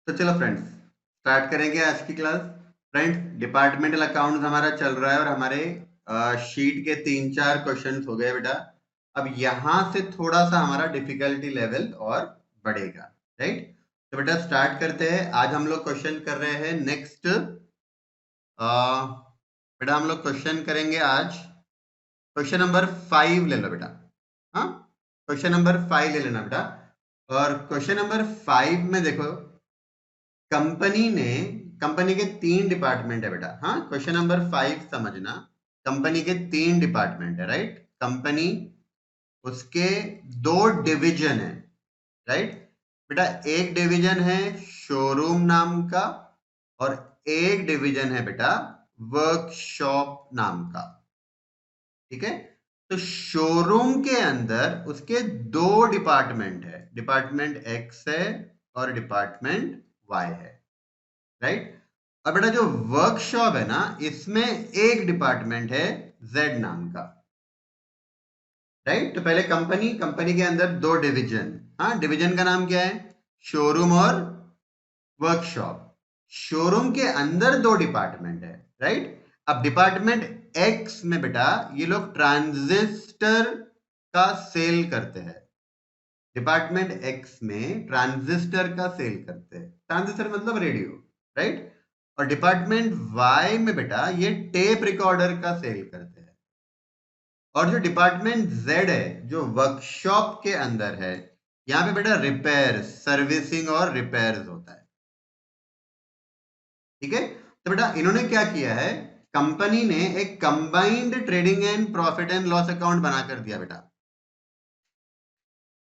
तो चलो friends start करेंगे आज की क्लास। फ्रेंड्स डिपार्टमेंटल अकाउंट्स हमारा चल रहा है और हमारे शीट के 3-4 क्वेश्चंस हो गए बेटा। अब यहां से थोड़ा सा हमारा डिफिकल्टी लेवल और बढ़ेगा, राइट। तो बेटा स्टार्ट करते हैं। आज हम लोग क्वेश्चन कर रहे हैं नेक्स्ट। बेटा हम लोग क्वेश्चन करेंगे आज क्वेश्चन नंबर 5 ले लो बेटा। हाँ, क्वेश्चन नंबर 5 ले लेना बेटा। और क्वेश्चन नंबर 5 में देखो, कंपनी के 3 डिपार्टमेंट है बेटा। हाँ, क्वेश्चन नंबर 5 समझना। कंपनी के 3 डिपार्टमेंट है, राइट। कंपनी, उसके 2 डिवीजन है, राइट बेटा। एक डिवीजन है शोरूम नाम का और एक डिवीजन है बेटा वर्कशॉप नाम का, ठीक है। तो शोरूम के अंदर उसके 2 डिपार्टमेंट है, डिपार्टमेंट एक्स है और डिपार्टमेंट वाई है, राइट। अब बेटा जो वर्कशॉप है ना, इसमें एक डिपार्टमेंट है जेड नाम का, राइट। तो पहले कंपनी के अंदर 2 डिवीजन। हाँ, डिवीजन का नाम क्या है? शोरूम और वर्कशॉप। शोरूम के अंदर 2 डिपार्टमेंट है, राइट। अब डिपार्टमेंट एक्स में बेटा ये लोग ट्रांजिस्टर का सेल करते हैं। डिपार्टमेंट एक्स में ट्रांजिस्टर का सेल करते हैं। ट्रांजिस्टर मतलब रेडियो, राइट। और डिपार्टमेंट वाई में बेटा ये टेप रिकॉर्डर का सेल करते हैं। और जो डिपार्टमेंट जेड है, जो वर्कशॉप के अंदर है, यहां पे बेटा रिपेयर, सर्विसिंग और रिपेयर्स होता है, ठीक है। तो बेटा इन्होंने क्या किया है, कंपनी ने एक combined trading and profit and loss account बना कर दिया बेटा।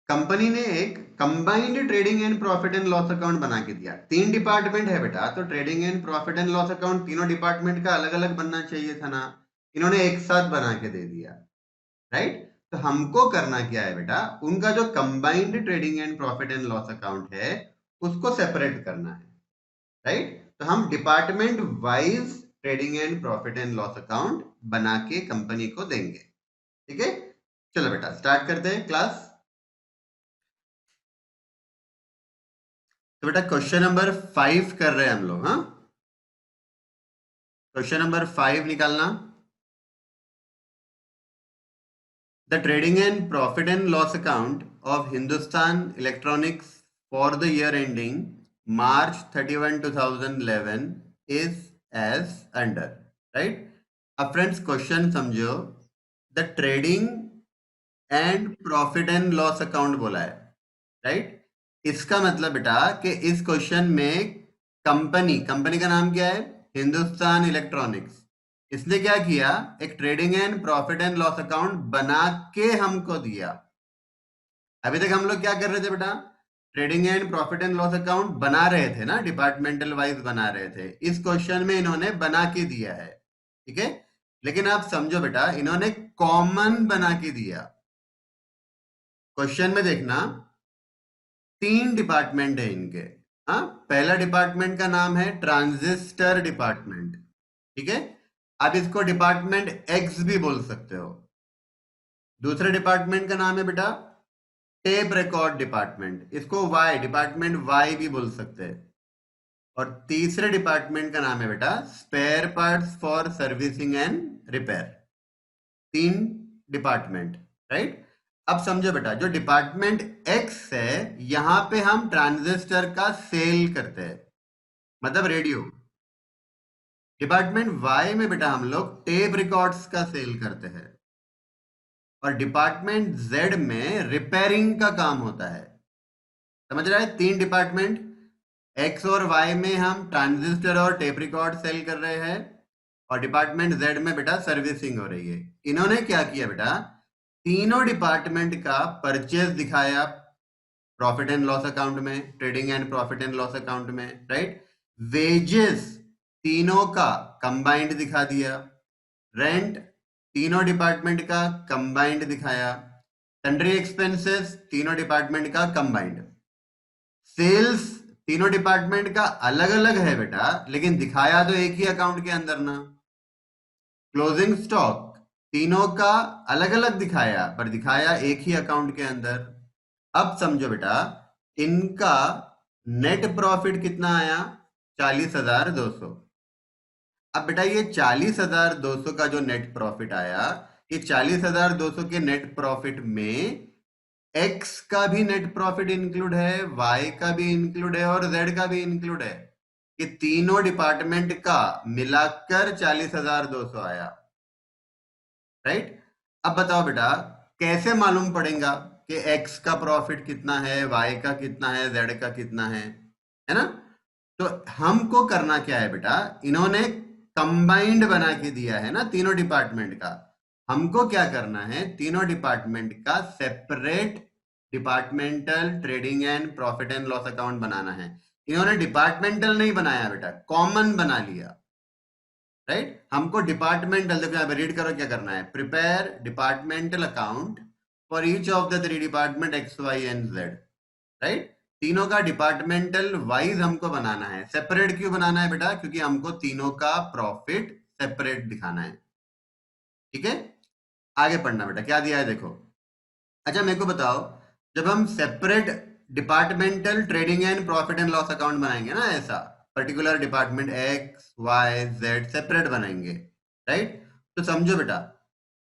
कंपनी ने एक combined trading and profit and loss account बना के दिया। 3 डिपार्टमेंट है बेटा, तो trading and profit and loss account तीनों डिपार्टमेंट का अलग अलग बनना चाहिए था ना, इन्होंने एक साथ बना के दे दिया, राइट। तो हमको करना क्या है बेटा, उनका जो combined trading and profit and loss account है उसको सेपरेट करना है, राइट। तो हम department wise trading and profit and loss account बना के कंपनी को देंगे, ठीक है। चलो बेटा स्टार्ट करते हैं क्लास। तो बेटा क्वेश्चन नंबर 5 कर रहे हैं हम लोग। हाँ, क्वेश्चन नंबर 5 निकालना। The trading and profit and loss account of Hindustan electronics for the year ending March 31, 2011 is as under, right. अब फ्रेंड्स क्वेश्चन समझो। The trading and profit and loss account बोला है, राइट। इसका मतलब बेटा कि इस क्वेश्चन में कंपनी का नाम क्या है? हिंदुस्तान इलेक्ट्रॉनिक्स। इसने क्या किया, एक trading and profit and loss account बना के हमको दिया। अभी तक हम लोग क्या कर रहे थे बेटा, trading and profit and loss account बना रहे थे ना, डिपार्टमेंटल वाइज बना रहे थे। इस क्वेश्चन में इन्होंने बना के दिया है, ठीक है। लेकिन आप समझो बेटा, इन्होंने कॉमन बना के दिया। क्वेश्चन में देखना, 3 डिपार्टमेंट है इनके। हाँ, पहला डिपार्टमेंट का नाम है ट्रांजिस्टर डिपार्टमेंट, ठीक है। आप इसको डिपार्टमेंट एक्स भी बोल सकते हो। दूसरे डिपार्टमेंट का नाम है बेटा टेप रिकॉर्ड डिपार्टमेंट, इसको वाई, डिपार्टमेंट वाई भी बोल सकते हैं। और तीसरे डिपार्टमेंट का नाम है बेटा spare parts for servicing and repair. 3 department, right. अब समझो बेटा, जो डिपार्टमेंट एक्स है यहां पे हम ट्रांजिस्टर का सेल करते हैं, मतलब रेडियो। डिपार्टमेंट वाई में बेटा हम लोग टेप रिकॉर्ड्स का सेल करते हैं। और डिपार्टमेंट जेड में रिपेयरिंग का काम होता है। समझ रहा है? 3 डिपार्टमेंट एक्स और वाई में हम ट्रांजिस्टर और टेप रिकॉर्ड सेल कर रहे हैं, और डिपार्टमेंट जेड में बेटा सर्विसिंग हो रही है। इन्होंने क्या किया बेटा, तीनों डिपार्टमेंट का परचेज दिखाया प्रॉफिट एंड लॉस अकाउंट में, trading and profit and loss account में, राइट। वेजेस तीनों का कंबाइंड दिखा दिया। रेंट तीनों डिपार्टमेंट का कंबाइंड दिखाया। सन्ड्री एक्सपेंसेस तीनों डिपार्टमेंट का कंबाइंड। सेल्स तीनों डिपार्टमेंट का अलग अलग है बेटा, लेकिन दिखाया तो एक ही अकाउंट के अंदर ना। क्लोजिंग स्टॉक तीनों का अलग अलग दिखाया, पर दिखाया एक ही अकाउंट के अंदर। अब समझो बेटा, इनका नेट प्रॉफिट कितना आया? 40,200। अब बेटा ये 40,200 का जो नेट प्रॉफिट आया, ये 40,200 के नेट प्रॉफिट में एक्स का भी नेट प्रॉफिट इंक्लूड है, वाई का भी इंक्लूड है और जेड का भी इंक्लूड है। ये तीनों डिपार्टमेंट का मिलाकर 40,200 आया, राइट। अब बताओ बेटा, कैसे मालूम पड़ेगा कि एक्स का प्रॉफिट कितना है, वाई का कितना है, जेड का कितना है ना? तो हमको करना क्या है बेटा, इन्होंने कंबाइंड बना के दिया है ना तीनों डिपार्टमेंट का। हमको क्या करना है, तीनों डिपार्टमेंट का separate departmental trading and profit and loss account बनाना है। इन्होंने डिपार्टमेंटल नहीं बनाया बेटा, कॉमन बना लिया, राइट। हमको डिपार्टमेंटल, देखो यहाँ पे रीड करो क्या करना है, prepare departmental account for each of the 3 department X Y and Z, right. तीनों का डिपार्टमेंटल वाइज हमको बनाना है। सेपरेट क्यों बनाना है बेटा? क्योंकि हमको तीनों का प्रॉफिट सेपरेट दिखाना है, ठीक है। आगे पढ़ना बेटा, क्या दिया है देखो। अच्छा मेरे को बताओ, जब हम separate departmental trading and profit and loss account बनाएंगे ना, ऐसा particular department X Y Z separate बनाएंगे, राइट। तो समझो बेटा,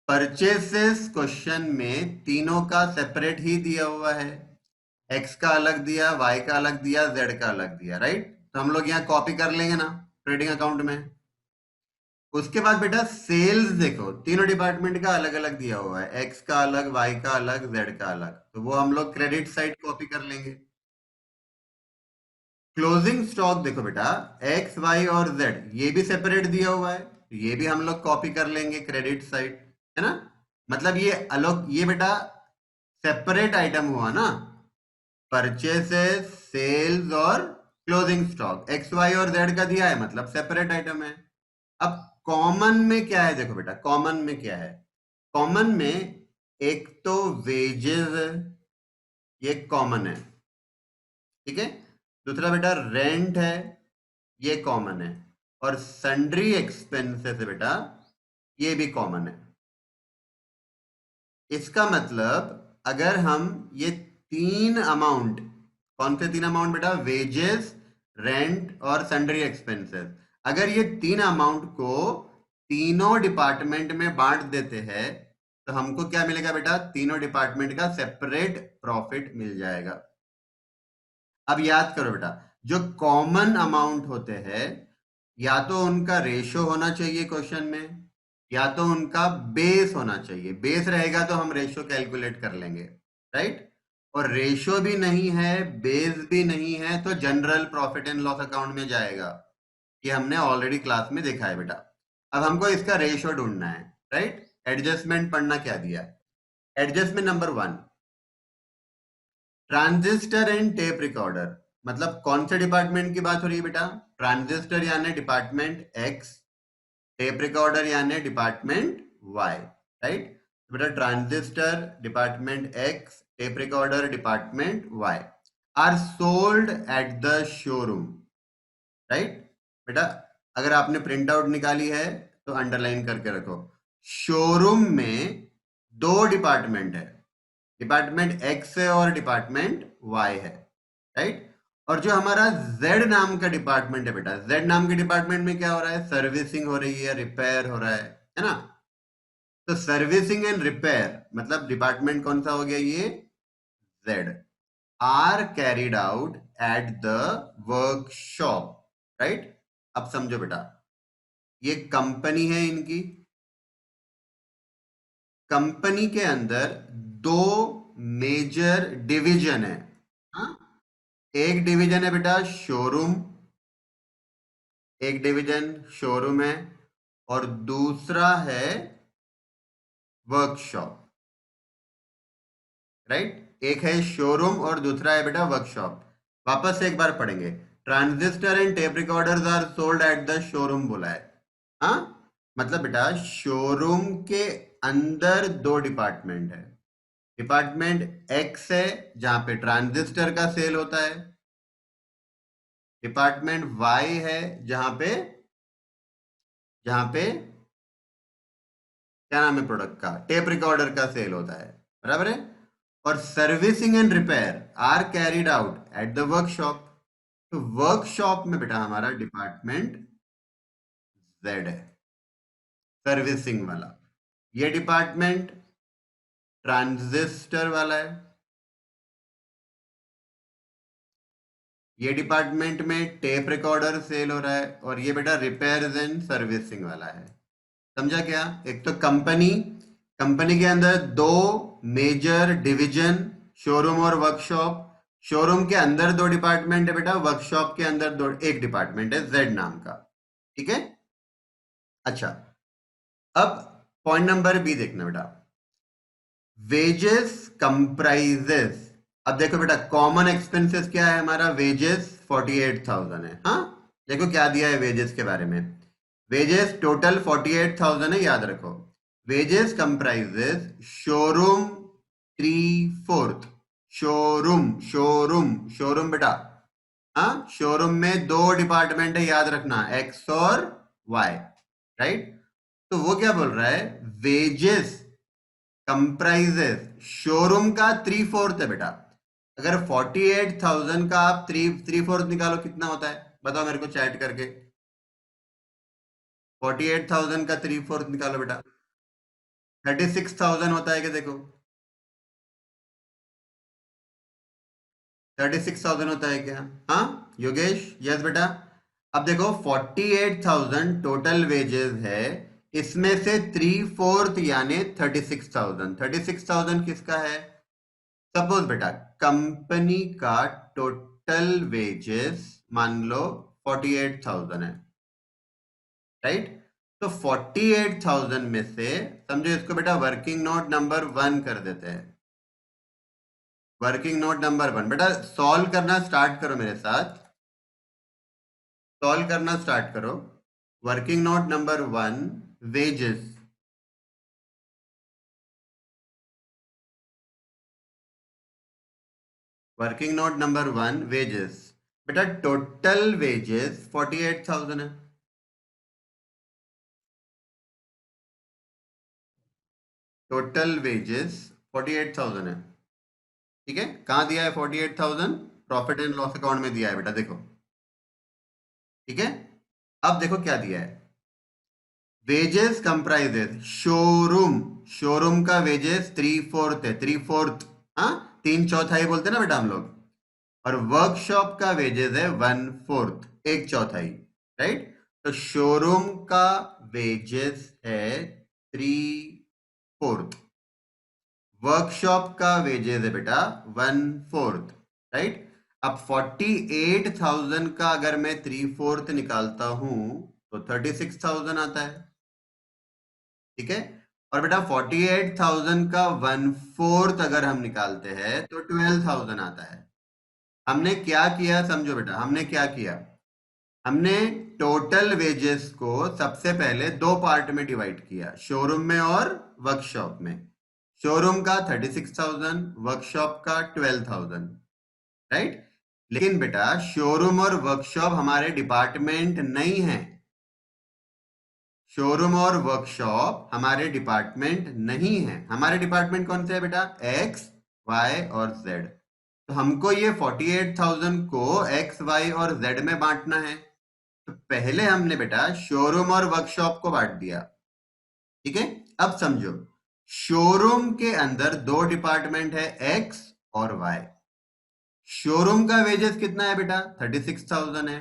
परचेसेस क्वेश्चन में तीनों का सेपरेट ही दिया हुआ है। एक्स का अलग दिया, वाई का अलग दिया, जेड का अलग दिया, राइट। तो हम लोग यहाँ कॉपी कर लेंगे ना ट्रेडिंग अकाउंट में। उसके बाद बेटा सेल्स देखो, तीनों डिपार्टमेंट का अलग अलग दिया हुआ है, एक्स का अलग, वाई का अलग, जेड का अलग, तो वो हम लोग क्रेडिट साइड कॉपी कर लेंगे। क्लोजिंग स्टॉक देखो बेटा, एक्स वाई और जेड ये भी सेपरेट दिया हुआ है, तो ये भी हम लोग कॉपी कर लेंगे क्रेडिट साइड, है ना। मतलब ये अलग, ये बेटा सेपरेट आइटम हुआ ना, परचेसेस, सेल्स और क्लोजिंग स्टॉक एक्स वाई और जेड का दिया है, मतलब सेपरेट आइटम है। अब कॉमन में क्या है देखो बेटा, कॉमन में क्या है, कॉमन में एक तो वेजेस है, ये कॉमन है, ठीक है। दूसरा बेटा रेंट है, ये कॉमन है। और सन्ड्री एक्सपेंसेस है बेटा, ये भी कॉमन है। इसका मतलब अगर हम ये तीन अमाउंट, कौन से तीन अमाउंट बेटा, वेजेस, रेंट और सन्ड्री एक्सपेंसेस, अगर ये तीन अमाउंट को तीनों डिपार्टमेंट में बांट देते हैं तो हमको क्या मिलेगा बेटा, तीनों डिपार्टमेंट का सेपरेट प्रॉफिट मिल जाएगा। अब याद करो बेटा, जो कॉमन अमाउंट होते हैं या तो उनका रेशो होना चाहिए क्वेश्चन में, या तो उनका बेस होना चाहिए। बेस रहेगा तो हम रेशो कैलकुलेट कर लेंगे, राइट। और रेशो भी नहीं है, बेस भी नहीं है, तो general profit and loss account में जाएगा। ये हमने ऑलरेडी क्लास में देखा है बेटा। अब हमको इसका रेशो ढूंढना है, राइट। एडजस्टमेंट पढ़ना क्या दिया है, adjustment number 1, transistor and tape recorder. मतलब कौन से डिपार्टमेंट की बात हो रही है बेटा, ट्रांजिस्टर यानी डिपार्टमेंट एक्स, टेप रिकॉर्डर यानी डिपार्टमेंट वाई, राइट। बेटा transistor department X, tape recorder department Y are sold at the showroom, right. बेटा अगर आपने प्रिंट आउट निकाली है तो अंडरलाइन करके रखो, शोरूम में दो डिपार्टमेंट है, डिपार्टमेंट एक्स है और डिपार्टमेंट वाई है, राइट। और जो हमारा जेड नाम का डिपार्टमेंट है बेटा, जेड नाम के डिपार्टमेंट में क्या हो रहा है, सर्विसिंग हो रही है, रिपेयर हो रहा है ना। तो सर्विसिंग एंड रिपेयर मतलब डिपार्टमेंट कौन सा हो गया, ये Z, are carried out at the workshop, right. अब समझो बेटा, ये कंपनी है इनकी, कंपनी के अंदर दो मेजर डिवीजन है, हाँ? एक डिवीजन है बेटा शोरूम, एक डिवीजन शोरूम है, और दूसरा है वर्कशॉप, राइट। एक है शोरूम और दूसरा है बेटा वर्कशॉप। वापस से एक बार पढ़ेंगे, transistor and tape recorders are sold at the showroom बोला है, हाँ। मतलब बेटा शोरूम के अंदर दो डिपार्टमेंट है, डिपार्टमेंट एक्स है जहां पे ट्रांजिस्टर का सेल होता है, डिपार्टमेंट वाई है जहां पे क्या नाम है प्रोडक्ट का, टेप रिकॉर्डर का सेल होता है, बराबर है। और servicing and repair are carried out at the workshop, तो वर्कशॉप में बेटा हमारा डिपार्टमेंट जेड है, सर्विसिंग वाला। ये डिपार्टमेंट ट्रांजिस्टर वाला है। ये डिपार्टमेंट में टेप रिकॉर्डर सेल हो रहा है, और ये बेटा रिपेयर्स एंड सर्विसिंग वाला है। समझा क्या? एक तो कंपनी, कंपनी के अंदर दो मेजर डिवीजन, शोरूम और वर्कशॉप। शोरूम के अंदर दो डिपार्टमेंट है बेटा, वर्कशॉप के अंदर दो, एक डिपार्टमेंट है जेड नाम का। ठीक है? अच्छा, अब पॉइंट नंबर बी देखना बेटा, वेजेस कंप्राइजेस। अब देखो बेटा, कॉमन एक्सपेंसेस क्या है हमारा? वेजेस 48,000 है। हाँ, देखो क्या दिया है वेजेस के बारे में। वेजेस टोटल 48,000 है, याद रखो। Wages comprises showroom 3/4। Showroom showroom showroom बेटा, हाँ, शोरूम में दो डिपार्टमेंट है, याद रखना, एक्स और वाई। राइट? तो वो क्या बोल रहा है? वेजेस कंप्राइजेस शोरूम का 3/4 है बेटा। अगर 48,000 का आप 3/4 निकालो, कितना होता है बताओ मेरे को चैट करके। 48,000 का 3/4 निकालो बेटा, 36,000 होता है क्या? देखो, 36,000 होता है क्या? हाँ योगेश, यस बेटा। अब देखो, 48,000 टोटल वेजेस है, इसमें से 3/4 यानी 36,000। 36,000 किसका है? सपोज बेटा, कंपनी का टोटल वेजेस मान लो 48,000 है। राइट? तो 48,000 में से समझो इसको बेटा वर्किंग नोट नंबर 1 कर देते हैं। वर्किंग नोट नंबर 1 बेटा, सॉल्व करना स्टार्ट करो मेरे साथ, सॉल्व करना स्टार्ट करो। Working note number 1, wages. Working note number 1 wages. बेटा टोटल वेजेस 48,000 है। टोटल वेजेस 48,000 है। ठीक है? कहां दिया है 48,000? प्रॉफिट एंड लॉस अकाउंट में दिया है बेटा, देखो। ठीक है? अब देखो क्या दिया है, वेजेस कंप्राइजेस शोरूम। शोरूम का वेजेस 3/4 है, 3/4। हाँ, 3/4 बोलते हैं ना बेटा हम लोग। और वर्कशॉप का वेजेस है 1/4, 1/4। राइट? तो शोरूम का वेजेस है 3/4, वर्कशॉप का वेजेस है बेटा 1/4। राइट? अब 48,000 का अगर मैं 3/4 निकालता हूं तो 36,000 आता है। ठीक है? और बेटा 48,000 का 1/4 अगर हम निकालते हैं तो 12,000 आता है। हमने क्या किया समझो बेटा, हमने क्या किया, हमने टोटल वेजेस को सबसे पहले दो पार्ट में डिवाइड किया, शोरूम में और वर्कशॉप में। शोरूम का 36,000, वर्कशॉप का 12,000। राइट? लेकिन बेटा शोरूम और वर्कशॉप हमारे डिपार्टमेंट नहीं है। शोरूम और वर्कशॉप हमारे डिपार्टमेंट नहीं है। हमारे डिपार्टमेंट कौन से है बेटा? एक्स, वाई और जेड। तो हमको ये 48,000 को एक्स, वाई और जेड में बांटना है। तो पहले हमने बेटा शोरूम और वर्कशॉप को बांट दिया। ठीक है? अब समझो, शोरूम के अंदर दो डिपार्टमेंट है, एक्स और वाई। शोरूम का वेजेस कितना है बेटा? 36,000 है।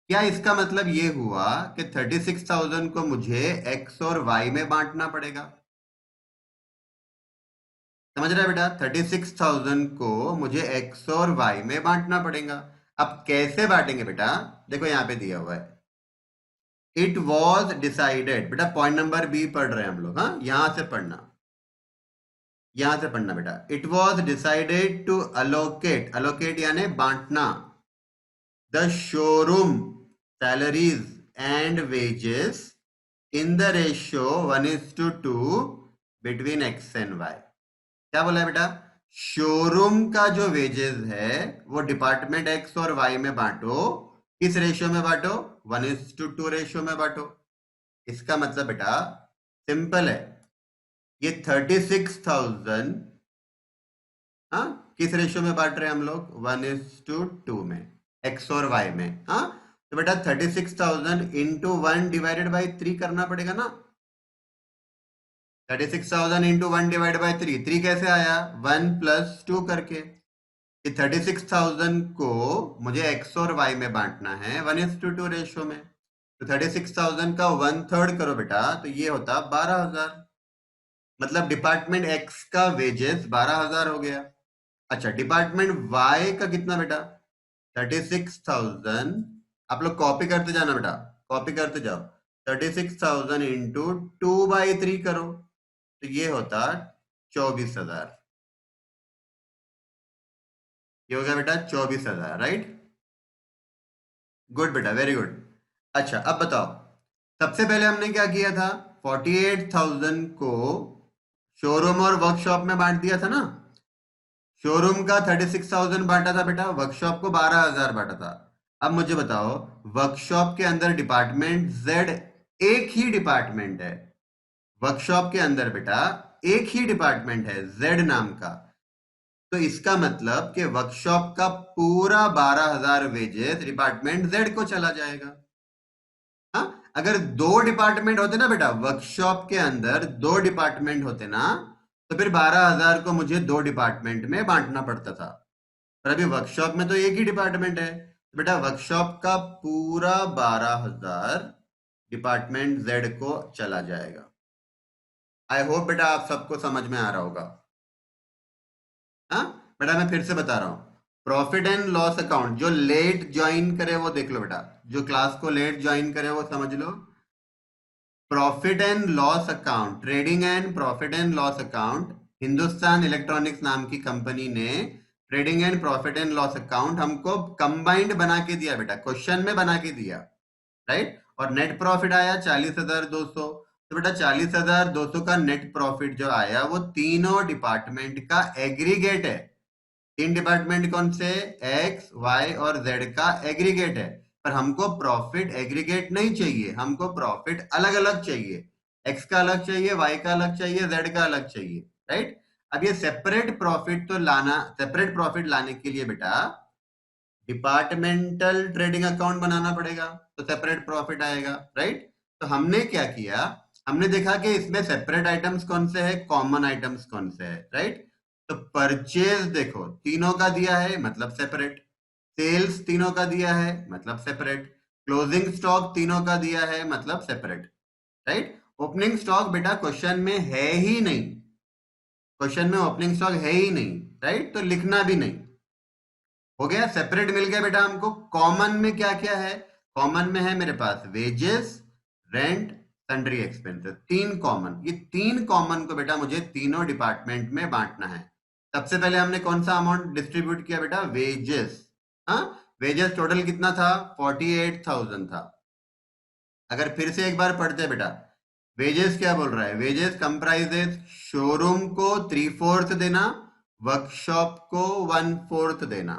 क्या इसका मतलब ये हुआ कि 36,000 को मुझे एक्स और वाई में बांटना पड़ेगा? समझ रहा है बेटा? 36,000 को मुझे एक्स और वाई में बांटना पड़ेगा। अब कैसे बांटेंगे बेटा? देखो यहां पे दिया हुआ है, इट वॉज डिसाइडेड। बेटा पॉइंट नंबर बी पढ़ रहे हैं हम लोग, हाँ, यहां से पढ़ना, यहां से पढ़ना बेटा। It was decided to allocate, allocate यानी बांटना, the showroom salaries and wages in the ratio 1:2 between X and Y. क्या बोला है बेटा? शोरूम का जो वेजेस है वो डिपार्टमेंट एक्स और वाई में बांटो। किस रेशियो में बांटो? 1:2 रेशियो में बांटो। इसका मतलब बेटा सिंपल है, ये 36,000, हाँ, किस रेशियो में बांट रहे हैं हम लोग? 1:2 में। एक्स और वाई में। हाँ, तो बेटा 36,000 इंटू 1/3 करना पड़ेगा ना। 36,000 इंटू 1/3, 3 कैसे आया, 1+2 करके। कि 36,000 को मुझे एक्स और वाई में बांटना है 1:2 रेशो में। तो 36,000 का 1/3 करो बेटा, तो ये होता 12,000। मतलब डिपार्टमेंट एक्स का वेजेस 12,000 हो गया। अच्छा, डिपार्टमेंट वाई का कितना बेटा, 36,000। आप लोग कॉपी करते जाना बेटा, कॉपी करते जाओ। 36,000 इंटू 2/3 करो, तो ये होता 24,000। ये हो गया बेटा 24,000, राइट। गुड बेटा, वेरी गुड। अच्छा, अब बताओ, सबसे पहले हमने क्या किया था, 48,000 को शोरूम और वर्कशॉप में बांट दिया था ना। शोरूम का 36,000 बांटा था बेटा, वर्कशॉप को 12,000 बांटा था। अब मुझे बताओ, वर्कशॉप के अंदर डिपार्टमेंट जेड एक ही डिपार्टमेंट है। वर्कशॉप के अंदर बेटा एक ही डिपार्टमेंट है जेड नाम का। तो इसका मतलब कि वर्कशॉप का पूरा 12,000 वेजेस डिपार्टमेंट जेड को चला जाएगा। हाँ, अगर दो डिपार्टमेंट होते ना बेटा, वर्कशॉप के अंदर दो डिपार्टमेंट होते ना, तो फिर 12,000 को मुझे दो डिपार्टमेंट में बांटना पड़ता था। पर अभी वर्कशॉप में तो एक ही डिपार्टमेंट है, तो बेटा वर्कशॉप का पूरा 12,000 डिपार्टमेंट जेड को चला जाएगा। आई होप बेटा आप सबको समझ में आ रहा होगा। हाँ बेटा, मैं फिर से बता रहा हूँ, प्रॉफिट एंड लॉस अकाउंट जो लेट ज्वाइन करे वो देख लो बेटा, जो क्लास को लेट ज्वाइन करे वो समझ लो। Profit and loss account, trading and profit and loss account, Hindustan electronics नाम की कंपनी ने trading and profit and loss account हमको कंबाइंड बना के दिया बेटा, क्वेश्चन में बना के दिया, राइट। और नेट प्रॉफिट आया 40,200। तो बेटा 40,200 का नेट प्रॉफिट जो आया वो तीनों डिपार्टमेंट का एग्रीगेट है। तीन डिपार्टमेंट कौन से, एक्स वाई और जेड का एग्रीगेट है। पर हमको प्रॉफिट एग्रीगेट नहीं चाहिए, हमको प्रॉफिट अलग अलग चाहिए। एक्स का अलग चाहिए, वाई का अलग चाहिए, जेड का अलग चाहिए, राइट। अब ये सेपरेट प्रॉफिट तो लाना, सेपरेट प्रॉफिट लाने के लिए बेटा डिपार्टमेंटल ट्रेडिंग अकाउंट बनाना पड़ेगा, तो सेपरेट प्रॉफिट आएगा, राइट। तो हमने क्या किया, हमने देखा कि इसमें सेपरेट आइटम्स कौन से है, कॉमन आइटम्स कौन से है, राइट। तो परचेज देखो तीनों का दिया है मतलब सेपरेट, सेल्स तीनों का दिया है मतलब सेपरेट, क्लोजिंग स्टॉक तीनों का दिया है मतलब सेपरेट, राइट। ओपनिंग स्टॉक बेटा क्वेश्चन में है ही नहीं, क्वेश्चन में ओपनिंग स्टॉक है ही नहीं, राइट, तो लिखना भी नहीं। हो गया, सेपरेट मिल गया बेटा हमको। कॉमन में क्या क्या है, कॉमन में है मेरे पास वेजेस, रेंट, सन्ड्री एक्सपेंसेस, तीन कॉमन। ये तीन कॉमन को बेटा मुझे तीनों डिपार्टमेंट में बांटना है। सबसे पहले हमने कौन सा अमाउंट डिस्ट्रीब्यूट किया बेटा, वेजेस। हाँ, वेजेस टोटल कितना था, 48,000 था। अगर फिर से एक बार पढ़ते बेटा, वेजेस क्या बोल रहा है, वेजेस कंप्राइजेस शोरूम को 3/4 देना, वर्कशॉप को 1/4 देना।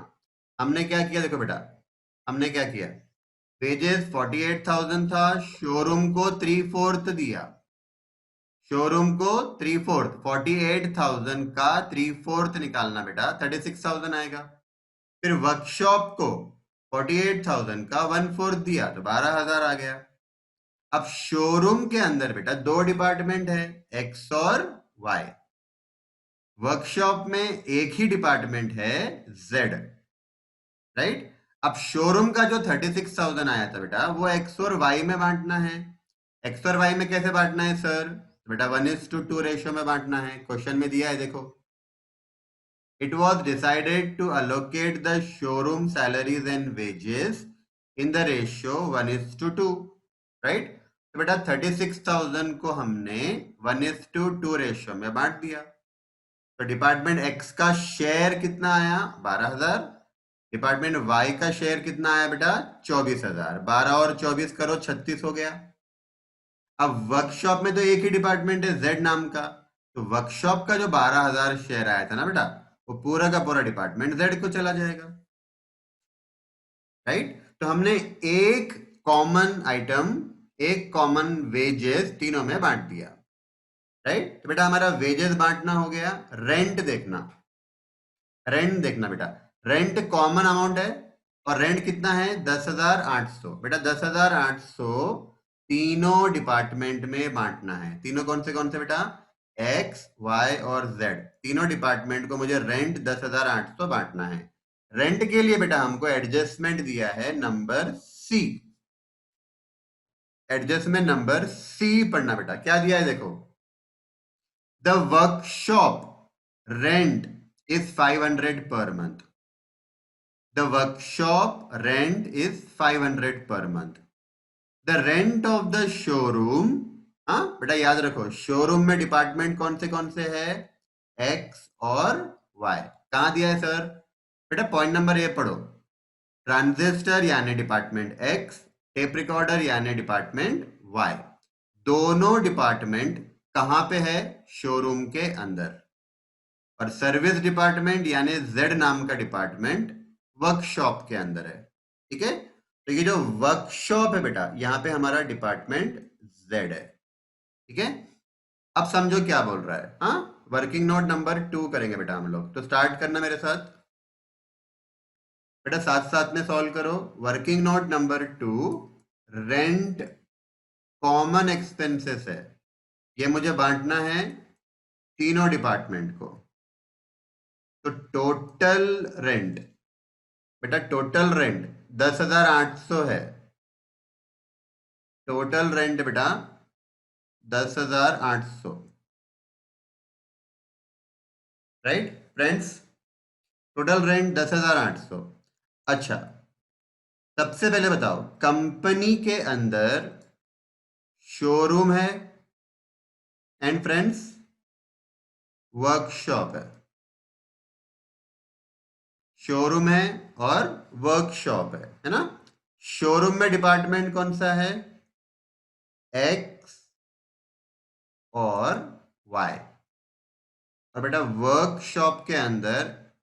हमने क्या किया देखो बेटा, हमने क्या किया, वेजेस 48,000 था, शोरूम को 3/4 दिया, शोरूम को 3/4, 48,000 का 3/4 निकालना बेटा 36,000 आएगा। फिर वर्कशॉप को 48,000 का 1/4 दिया तो 12,000 आ गया। अब शोरूम के अंदर बेटा दो डिपार्टमेंट है, एक्स और वाई। वर्कशॉप में एक ही डिपार्टमेंट है, जेड, राइट। अब शोरूम का जो 36,000 आया था बेटा वो एक्स और वाई में बांटना है। एक्स और वाई में कैसे बांटना है सर, तो बेटा 1:2 रेशियो में बांटना है, क्वेश्चन में दिया है देखो। It was decided to allocate the showroom salaries and wages in the ratio 1:2, right? तो बेटा 36,000 को हमने 1:2 रेशियो में बांट दिया। तो डिपार्टमेंट एक्स का शेयर कितना आया, 12,000। डिपार्टमेंट वाई का शेयर कितना आया बेटा, 24,000। 12 और 24 करो 36 हो गया। अब वर्कशॉप में तो एक ही डिपार्टमेंट है जेड नाम का, तो वर्कशॉप का जो 12,000 शेयर आया था ना बेटा, वो पूरा का पूरा डिपार्टमेंट जेड को चला जाएगा, राइट। तो हमने एक कॉमन आइटम, एक कॉमन वेजेस तीनों में बांट दिया, राइट। तो बेटा हमारा वेजेस बांटना हो गया। रेंट देखना, रेंट देखना बेटा, रेंट कॉमन अमाउंट है, और रेंट कितना है 10,800। बेटा 10,800 तीनों डिपार्टमेंट में बांटना है। तीनों कौन से बेटा, एक्स वाई और जेड, तीनों डिपार्टमेंट को मुझे रेंट 10,800 बांटना है। रेंट के लिए बेटा हमको एडजस्टमेंट दिया है number C. Adjustment number C पढ़ना बेटा। क्या दिया है देखो, the workshop rent is 500 per month. The workshop rent is 500 per month. The rent of the showroom, हाँ बेटा याद रखो, शोरूम में डिपार्टमेंट कौन से है, एक्स और वाई। कहाँ दिया है सर, बेटा पॉइंट नंबर ए पढ़ो, ट्रांजिस्टर यानी डिपार्टमेंट एक्स, टेप रिकॉर्डर यानी डिपार्टमेंट वाई। दोनों डिपार्टमेंट कहाँ पे है, शोरूम के अंदर। और सर्विस डिपार्टमेंट यानी जेड नाम का डिपार्टमेंट वर्कशॉप के अंदर है। ठीक है, तो ये जो वर्कशॉप है बेटा, यहां पे हमारा डिपार्टमेंट जेड है। ठीक है, अब समझो क्या बोल रहा है। हाँ, वर्किंग नोट नंबर 2 करेंगे बेटा हम लोग। तो स्टार्ट करना मेरे साथ बेटा, साथ साथ में सॉल्व करो। Working note number 2, rent common expenses है, ये मुझे बांटना है तीनों डिपार्टमेंट को। तो टोटल रेंट बेटा, टोटल रेंट 10,800 है। टोटल रेंट बेटा 10,800, राइट फ्रेंड्स, टोटल रेंट 10,800। अच्छा, सबसे पहले बताओ, कंपनी के अंदर शोरूम है एंड फ्रेंड्स वर्कशॉप है। शोरूम है और वर्कशॉप है ना। शोरूम में डिपार्टमेंट कौन सा है, एक्स और वाई। और बेटा वर्कशॉप के अंदर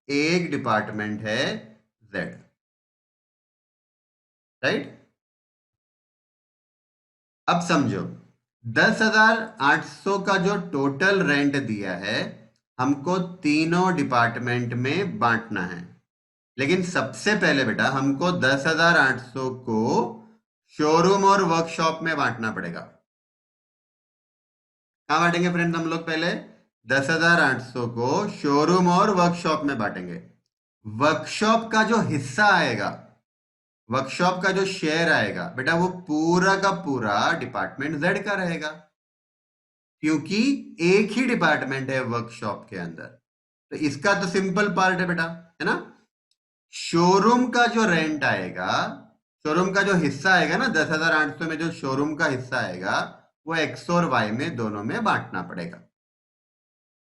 एक डिपार्टमेंट है जेड, राइट। अब समझो, 10,800 का जो टोटल रेंट दिया है, हमको तीनों डिपार्टमेंट में बांटना है। लेकिन सबसे पहले बेटा हमको 10,800 को शोरूम और वर्कशॉप में बांटना पड़ेगा। कहां बांटेंगे फ्रेंड्स हम लोग, पहले 10,800 को शोरूम और वर्कशॉप में बांटेंगे। वर्कशॉप का जो हिस्सा आएगा, वर्कशॉप का जो शेयर आएगा बेटा, वो पूरा का पूरा डिपार्टमेंट जेड का रहेगा, क्योंकि एक ही डिपार्टमेंट है वर्कशॉप के अंदर। तो इसका तो सिंपल पार्ट है बेटा, है ना। शोरूम का जो रेंट आएगा, शोरूम का जो हिस्सा आएगा ना 10,800 में, जो शोरूम का हिस्सा आएगा वो एक्स और वाई में दोनों में बांटना पड़ेगा,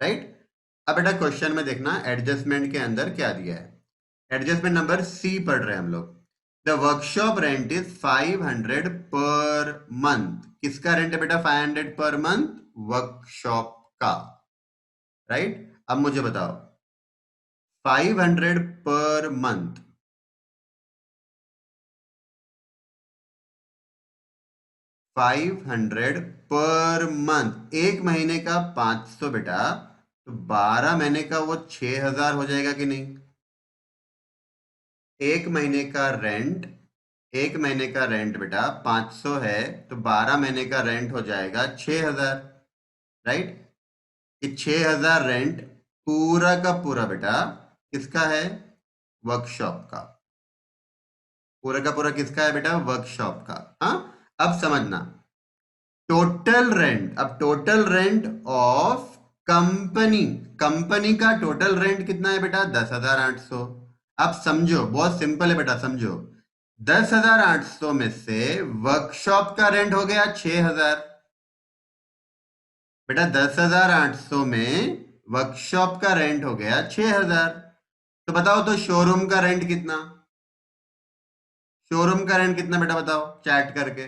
राइट। अब बेटा क्वेश्चन में देखना एडजस्टमेंट के अंदर क्या दिया है। एडजस्टमेंट नंबर सी पढ़ रहे हैं हम लोग। The workshop rent is 500 per month. किसका रेंट है बेटा 500 पर मंथ, वर्कशॉप का, राइट। अब मुझे बताओ 500 पर मंथ, 500 पर मंथ, एक महीने का 500 बेटा, तो 12 महीने का वो 6,000 हो जाएगा कि नहीं। एक महीने का रेंट, एक महीने का रेंट बेटा 500 है, तो 12 महीने का रेंट हो जाएगा 6,000, राइट। ये 6,000 रेंट पूरा का पूरा बेटा किसका है, वर्कशॉप का। पूरा का पूरा किसका है बेटा, वर्कशॉप का। हाँ, अब समझना टोटल रेंट। अब total rent of company, company का टोटल रेंट कितना है बेटा 10,800। अब समझो, बहुत सिंपल है बेटा, समझो 10,800 में से वर्कशॉप का रेंट हो गया 6,000। बेटा 10,800 में वर्कशॉप का रेंट हो गया 6,000। तो बताओ तो शोरूम का रेंट कितना, शोरूम का रेंट कितना बेटा बताओ चैट करके।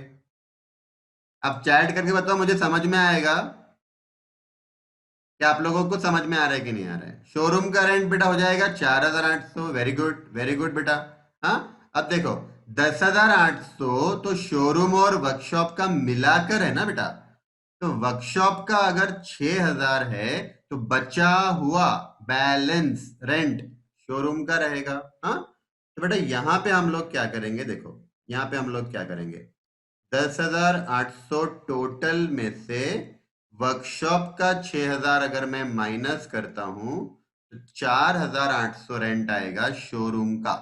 अब चैट करके बताओ, मुझे समझ में आएगा क्या आप लोगों को समझ में आ रहा है कि नहीं आ रहा है। शोरूम का रेंट बेटा हो जाएगा 4,800। वेरी गुड, वेरी गुड बेटा। हाँ, अब देखो 10,800 तो शोरूम और वर्कशॉप का मिलाकर है ना बेटा। तो वर्कशॉप का अगर 6,000 है, तो बचा हुआ बैलेंस रेंट शोरूम का रहेगा। हाँ, तो बेटा यहाँ पे हम लोग क्या करेंगे, देखो यहाँ पे हम लोग क्या करेंगे, 10,800 टोटल में से वर्कशॉप का 6,000 अगर मैं माइनस करता हूं तो 4,800 रेंट आएगा शोरूम का।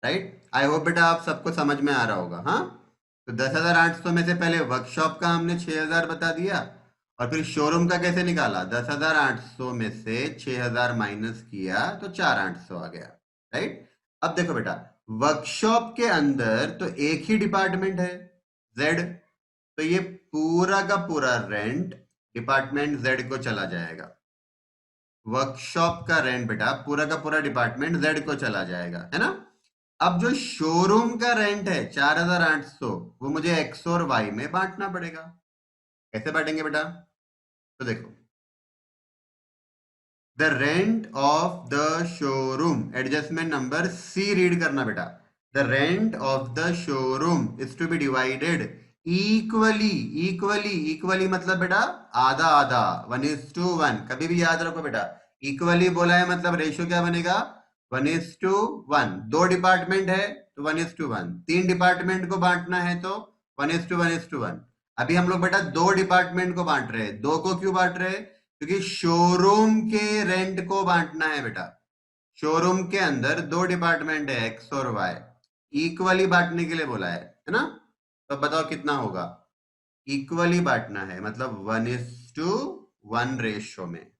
राइट, आई होप बेटा आप सबको समझ में आ रहा होगा। हाँ, तो 10,800 में से पहले वर्कशॉप का हमने 6,000 बता दिया, और फिर शोरूम का कैसे निकाला, 10,800 में से 6,000 माइनस किया तो 4,800 आ गया। राइट, अब देखो बेटा, वर्कशॉप के अंदर तो एक ही डिपार्टमेंट है जेड, तो ये पूरा का पूरा रेंट डिपार्टमेंट जेड को चला जाएगा। वर्कशॉप का रेंट बेटा पूरा का पूरा डिपार्टमेंट जेड को चला जाएगा, है ना। अब जो शोरूम का रेंट है 4,800, वो मुझे एक्स और वाई में बांटना पड़ेगा। कैसे बांटेंगे बेटा, तो देखो, the rent of the showroom, adjustment number C read करना बेटा, the rent of the showroom is to be divided equally. Equally मतलब बेटा आधा आधा, 1:1। कभी भी याद रखो बेटा, इक्वली बोला है मतलब रेशियो क्या बनेगा, 1:1। दो डिपार्टमेंट है तो 1:1, तीन डिपार्टमेंट को बांटना है तो 1:1:1। अभी हम लोग बेटा दो डिपार्टमेंट को बांट रहे हैं। दो को क्यों बांट रहे हैं, क्योंकि शोरूम के रेंट को बांटना है बेटा। शोरूम के अंदर दो डिपार्टमेंट है एक्स और वाई, इक्वली बांटने के लिए बोला है ना। तो बताओ कितना होगा, इक्वली बांटना है मतलब 1:1 रेशियो में।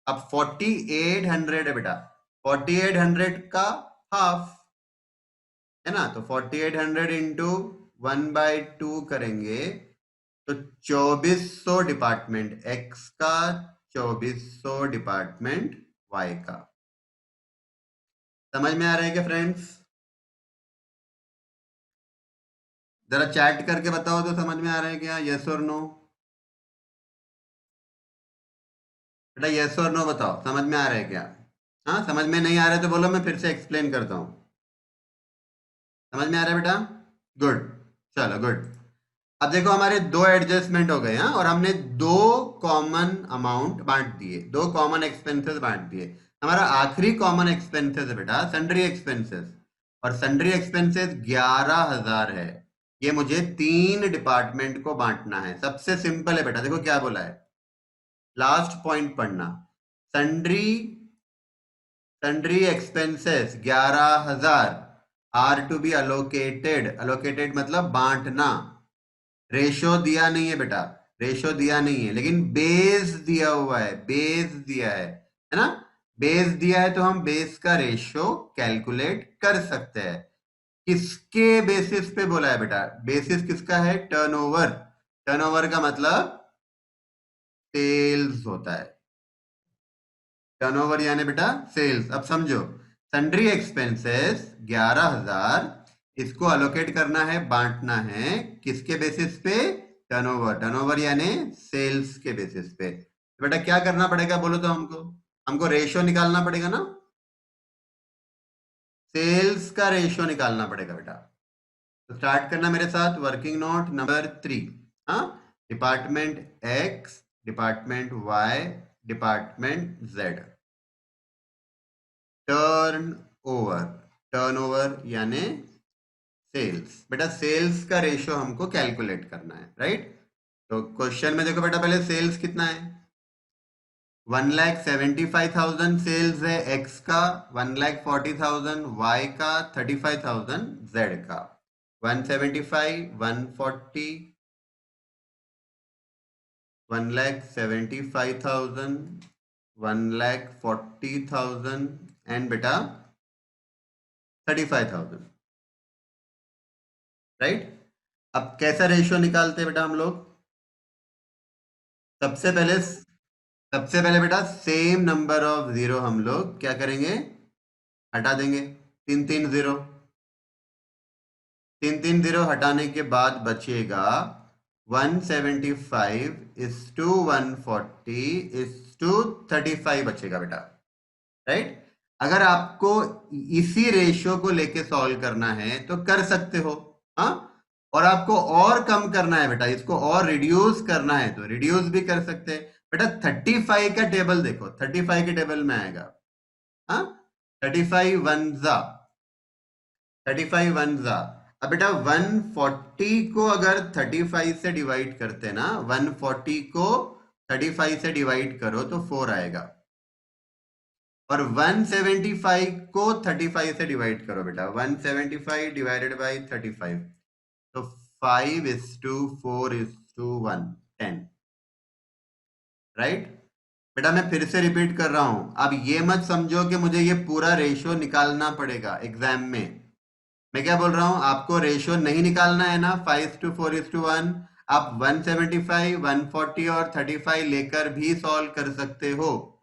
अब 4,800 है बेटा, 4,800 का हाफ है ना, तो 4,800 इंटू 1/2 करेंगे तो 2,400 डिपार्टमेंट एक्स का, 2,400 डिपार्टमेंट वाई का। समझ में आ रहा है क्या फ्रेंड्स, जरा चैट करके बताओ तो समझ में आ रहा है क्या, यस और नो। बेटा यस और नो बताओ, समझ में आ रहा है क्या। हाँ, समझ में नहीं आ रहा है तो बोलो, मैं फिर से एक्सप्लेन करता हूँ। समझ में आ रहा है बेटा, गुड, चलो गुड। अब देखो हमारे दो एडजस्टमेंट हो गए हैं, और हमने दो कॉमन अमाउंट बांट दिए, दो कॉमन एक्सपेंसेस बांट दिए। हमारा आखिरी कॉमन एक्सपेंसेस है बेटा सन्ड्री एक्सपेंसेस, और सन्ड्री एक्सपेंसेस 11,000 है। ये मुझे तीन डिपार्टमेंट को बांटना है। सबसे सिंपल है बेटा, देखो क्या बोला है, लास्ट पॉइंट पढ़ना, sundry sundry expenses 11,000 are to be allocated. Allocated मतलब बांटना। रेशो दिया नहीं है बेटा, रेशो दिया नहीं है, लेकिन बेस दिया हुआ है, बेस दिया है ना। बेस दिया है तो हम बेस का रेशो कैलकुलेट कर सकते हैं। किसके बेसिस पे बोला है बेटा, बेसिस किसका है, टर्नओवर। टर्नओवर का मतलब सेल्स होता है, टर्नओवर यानी बेटा सेल्स। अब समझो, सन्ड्री एक्सपेंसेस 11,000, इसको अलोकेट करना है, बांटना है किसके बेसिस पे, टर्नओवर। टर्नओवर यानी सेल्स के बेसिस पे। तो बेटा क्या करना पड़ेगा बोलो तो, हमको हमको रेशियो निकालना पड़ेगा ना, सेल्स का रेशियो निकालना पड़ेगा बेटा। तो स्टार्ट करना मेरे साथ, वर्किंग नोट नंबर 3। हाँ, department X, department Y, department Z. Turn over, turnover यानी सेल्स। बेटा सेल्स का रेशियो हमको कैलकुलेट करना है, राइट। तो क्वेश्चन में देखो बेटा, पहले सेल्स कितना है, 1,75,000 सेल्स है एक्स का, 1,40,000 वाई का, 35,000 जेड का। 175, 140, 1,75,000, 1,40,000 एंड बेटा 35,000, राइट। अब कैसा रेशियो निकालते हैं बेटा हम लोग, सबसे पहले बेटा सेम नंबर ऑफ जीरो हम लोग क्या करेंगे, हटा देंगे। तीन तीन जीरो, तीन तीन जीरो हटाने के बाद बचेगा 175 इज टू 140 इज टू 35 बचेगा बेटा, राइट। अगर आपको इसी रेशियो को लेके सॉल्व करना है तो कर सकते हो। हाँ, और आपको और कम करना है बेटा, इसको और रिड्यूस करना है तो रिड्यूस भी कर सकते हैं बेटा। 35 का टेबल देखो, 35 के टेबल में आएगा। हाँ, 35 वन जा 35 वन जा। अब बेटा 140 को अगर 35 से डिवाइड करते ना, 140 को 35 से डिवाइड करो तो 4 आएगा, और 175 को 35 से डिवाइड करो बेटा, 175 डिवाइडेड बाई 35, तो 5:4:1 10, राइट। बेटा मैं फिर से रिपीट कर रहा हूं, अब ये मत समझो कि मुझे ये पूरा रेशियो निकालना पड़ेगा एग्जाम में। मैं क्या बोल रहा हूं, आपको रेशियो नहीं निकालना है ना 5:4:1, आप 175, 140 और 35 लेकर भी सॉल्व कर सकते हो,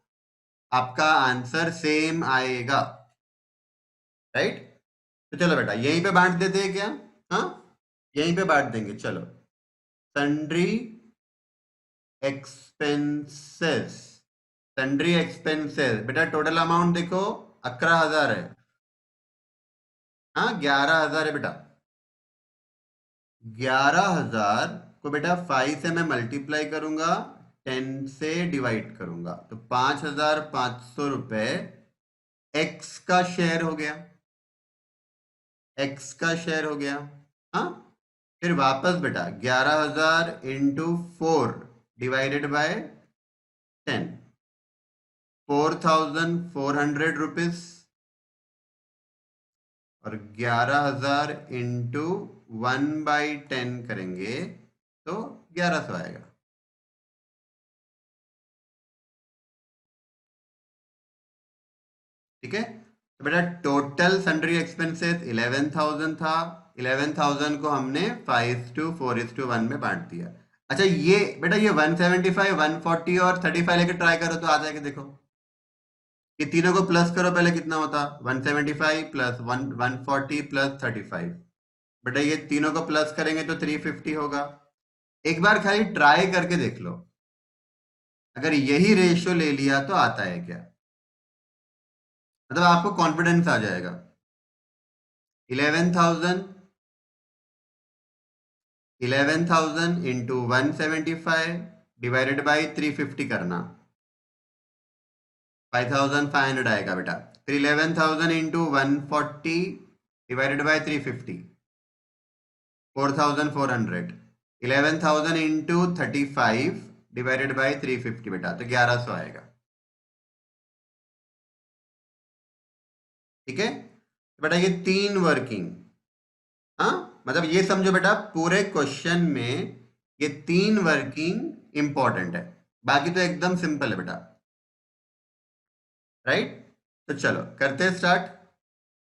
आपका आंसर सेम आएगा, राइट। तो चलो बेटा यहीं पे बांट देते हैं क्या, हाँ यहीं पे बांट देंगे, चलो। सन्ड्री एक्सपेंसेस, सन्ड्री एक्सपेंसेस बेटा टोटल अमाउंट देखो 11,000 है, हाँ 11,000 है बेटा। 11,000 को बेटा 5 से मैं मल्टीप्लाई करूंगा, 10 से डिवाइड करूंगा, तो 5,500 रुपए एक्स का शेयर हो गया, एक्स का शेयर हो गया, हाँ। फिर वापस बेटा 11,000 इंटू 4 डिवाइडेड बाय 10, 4,400 रुपीज, और 11,000 इंटू 1/10 करेंगे तो 1100 आएगा, ठीक है। तो बेटा टोटल सन्ड्री एक्सपेंसेस 11,000 था, 11,000 को हमने 5:4:1 में बांट दिया। अच्छा ये बेटा ये 175, 140 और 35 लेके ट्राई करो तो आ जाएगा, देखो ये तीनों को प्लस करो, पहले कितना होता, 175 प्लस 140 प्लस 35, बेटा ये तीनों को प्लस करेंगे तो 350 होगा। एक बार खाली ट्राई करके देख लो, अगर यही रेशियो ले लिया तो आता है क्या, मतलब आपको कॉन्फिडेंस आ जाएगा। 11,000, 11,000 इंटू 175 डिवाइडेड बाई 350 करना, 5,500 आएगा बेटा। फिर 11,000 into 140 divided by 350, 4,400, 11,000 into 35 divided by 350 बेटा, तो 1100 आएगा, ठीक है। तो बेटा ये तीन वर्किंग, हाँ मतलब ये समझो बेटा पूरे क्वेश्चन में ये तीन वर्किंग इंपॉर्टेंट है, बाकी तो एकदम सिंपल है बेटा, राइट। तो चलो करते हैं स्टार्ट।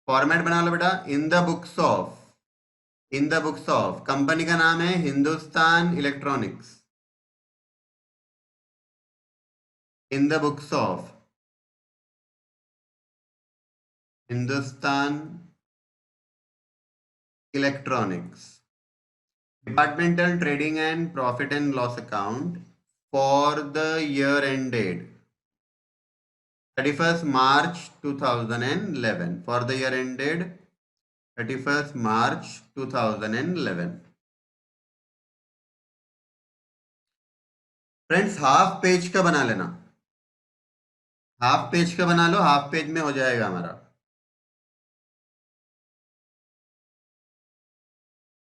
फॉर्मेट बना लो बेटा, in the books of, in the books of, company का नाम है Hindustan electronics, in the books of Hindustan electronics, departmental trading and profit and loss account for the year ended 31st March 2011, for the year ended 31st March 2011। Friends half page का बना लेना, half page का बना लो, half page में हो जाएगा हमारा,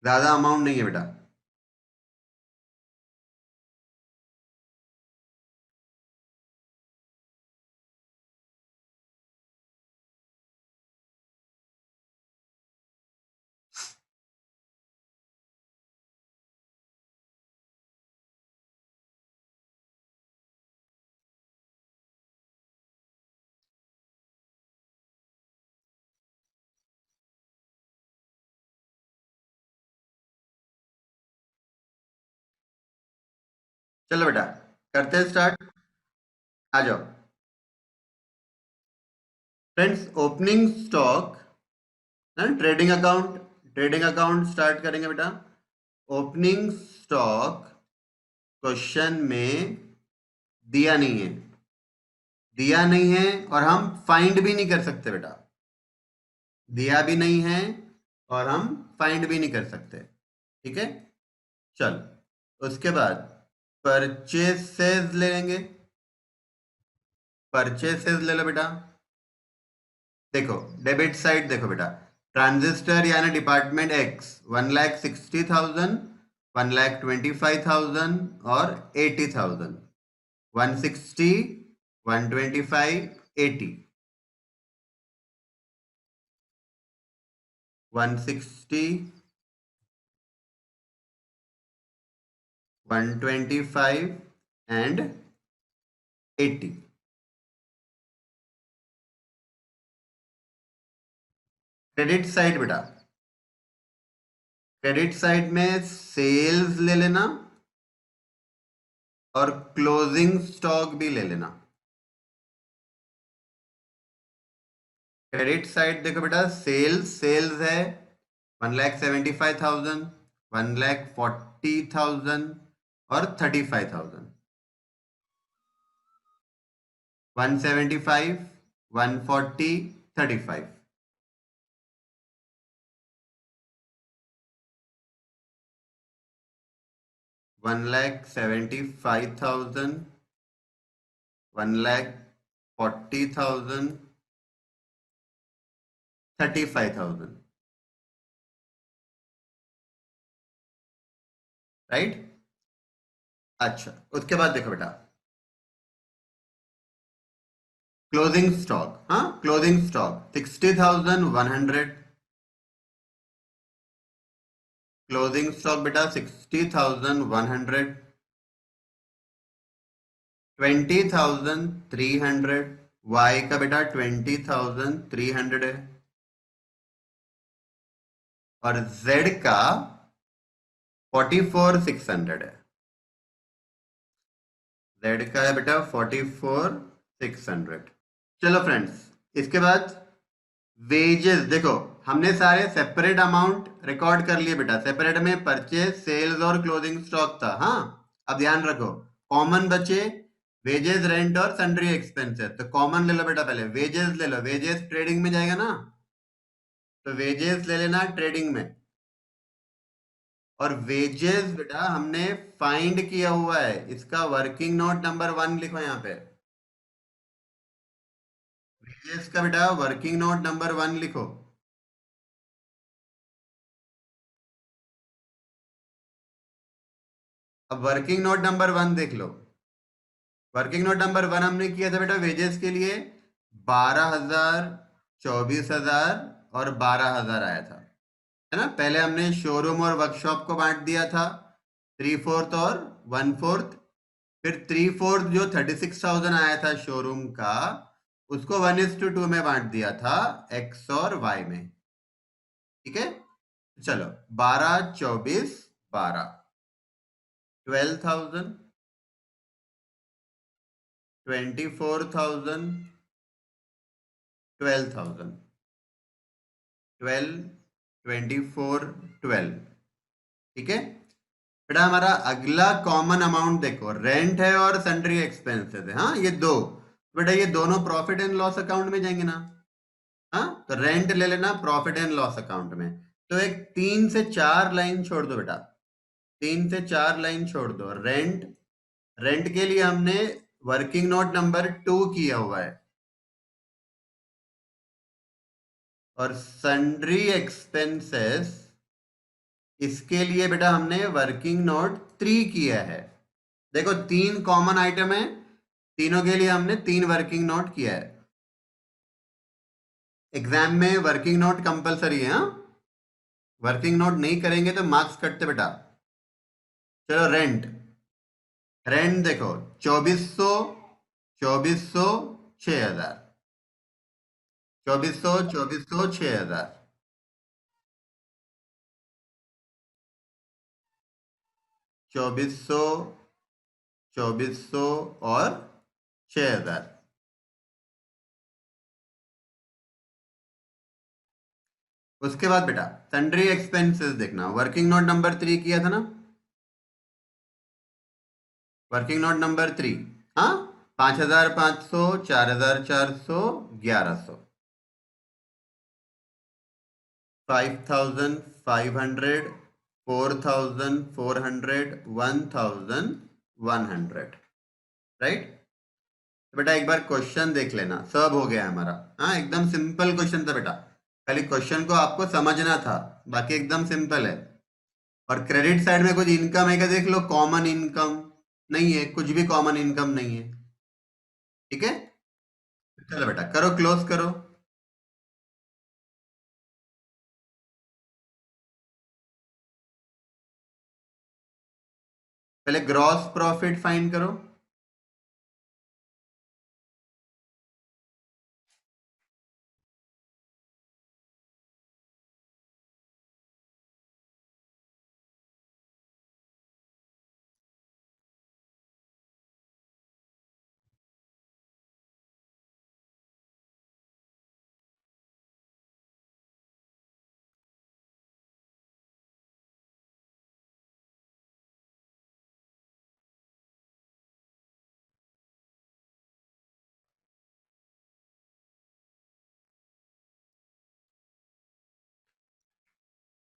ज्यादा अमाउंट नहीं है बेटा। चलो बेटा करते हैं स्टार्ट, आ जाओ। Friends opening stock, trading account, trading account start करेंगे बेटा। ओपनिंग स्टॉक क्वेश्चन में दिया नहीं है, दिया नहीं है और हम फाइंड भी नहीं कर सकते बेटा, दिया भी नहीं है और हम फाइंड भी नहीं कर सकते, ठीक है। चल उसके बाद परचेसेस ले लेंगे, परचेसेस ले लो बेटा, देखो डेबिट साइड देखो बेटा, ट्रांजिस्टर यानी डिपार्टमेंट एक्स 1,60,000, 1,25,000 और 80,000। 160, 125, 80। 160, 125 एंड 80। क्रेडिट साइड बेटा, क्रेडिट साइड में सेल्स ले लेना और क्लोजिंग स्टॉक भी ले लेना। क्रेडिट साइड देखो बेटा, सेल्स है 1,75,000, 1,40,000 और 35,000। 175, 140, 35। 1,75,000, 1,40,000, 35,000। राइट। अच्छा, उसके बाद देखो बेटा, क्लोजिंग स्टॉक, हाँ क्लोजिंग स्टॉक 60,100। क्लोजिंग स्टॉक बेटा 60,100। 20,300। वाई का बेटा 20,300 है। और जेड का 44,600 है। जेड का है बेटा 44,600। चलो फ्रेंड्स, इसके बाद वेजेस देखो, हमने सारे सेपरेट अमाउंट रिकॉर्ड कर लिए बेटा। सेपरेट में परचेज, सेल्स और क्लोजिंग स्टॉक था। हाँ, अब ध्यान रखो, कॉमन बचे वेजेस, रेंट और सन्ड्री एक्सपेंसेस। तो कॉमन ले लो बेटा, पहले वेजेस ले लो। वेजेस ट्रेडिंग में जाएगा ना, तो वेजेस ले लेना ट्रेडिंग में। और वेजेस बेटा हमने फाइंड किया हुआ है, इसका वर्किंग नोट नंबर 1 लिखो यहाँ पे। वेजेस का बेटा वर्किंग नोट नंबर 1 लिखो। अब वर्किंग नोट नंबर 1 देख लो। वर्किंग नोट नंबर 1 हमने किया था बेटा वेजेस के लिए 12,000, 24,000 और 12,000 आया था, है ना। पहले हमने शोरूम और वर्कशॉप को बांट दिया था 3/4 और 1/4। फिर 3/4 जो 36,000 आया था शोरूम का, उसको 1:2 में बांट दिया था एक्स और वाई में। ठीक है, चलो 12, 24, 12, 12,000, 24,000, 12,000, 12, 24, 12। ठीक है बेटा, हमारा अगला कॉमन अमाउंट देखो, रेंट है और सन्ड्री एक्सपेंसेस है। हाँ, ये दो बेटा, ये दोनों प्रॉफिट एंड लॉस अकाउंट में जाएंगे ना। हाँ, तो रेंट ले लेना प्रॉफिट एंड लॉस अकाउंट में। तो एक 3 से 4 लाइन छोड़ दो बेटा, 3 से 4 लाइन छोड़ दो। रेंट, रेंट के लिए हमने वर्किंग नोट नंबर 2 किया हुआ है। और सन्ड्री एक्सपेंसेस, इसके लिए बेटा हमने वर्किंग नोट 3 किया है। देखो 3 कॉमन आइटम है, तीनों के लिए हमने 3 वर्किंग नोट किया है। एग्जाम में वर्किंग नोट कंपलसरी है। हाँ, वर्किंग नोट नहीं करेंगे तो मार्क्स कटते बेटा। चलो रेंट, रेंट देखो 2,400, 2,400, 6,000। 2,400, 2,400, 6,000। 2,400, 2,400 और 6,000। उसके बाद बेटा सन्ड्री एक्सपेंसेस देखना, वर्किंग नोट नंबर 3 किया था ना। वर्किंग नोट नंबर 3, हाँ 5,500, 4,400, 1,100। 5,500, 4,400, 1,100। राइट। बेटा एक बार क्वेश्चन देख लेना, सब हो गया हमारा। हाँ एकदम सिंपल क्वेश्चन था बेटा, खाली क्वेश्चन को आपको समझना था, बाकी एकदम सिंपल है। और क्रेडिट साइड में कुछ इनकम है क्या देख लो, कॉमन इनकम नहीं है, कुछ भी कॉमन इनकम नहीं है। ठीक है, चलो बेटा करो, क्लोज करो। पहले ग्रॉस प्रॉफिट फाइंड करो।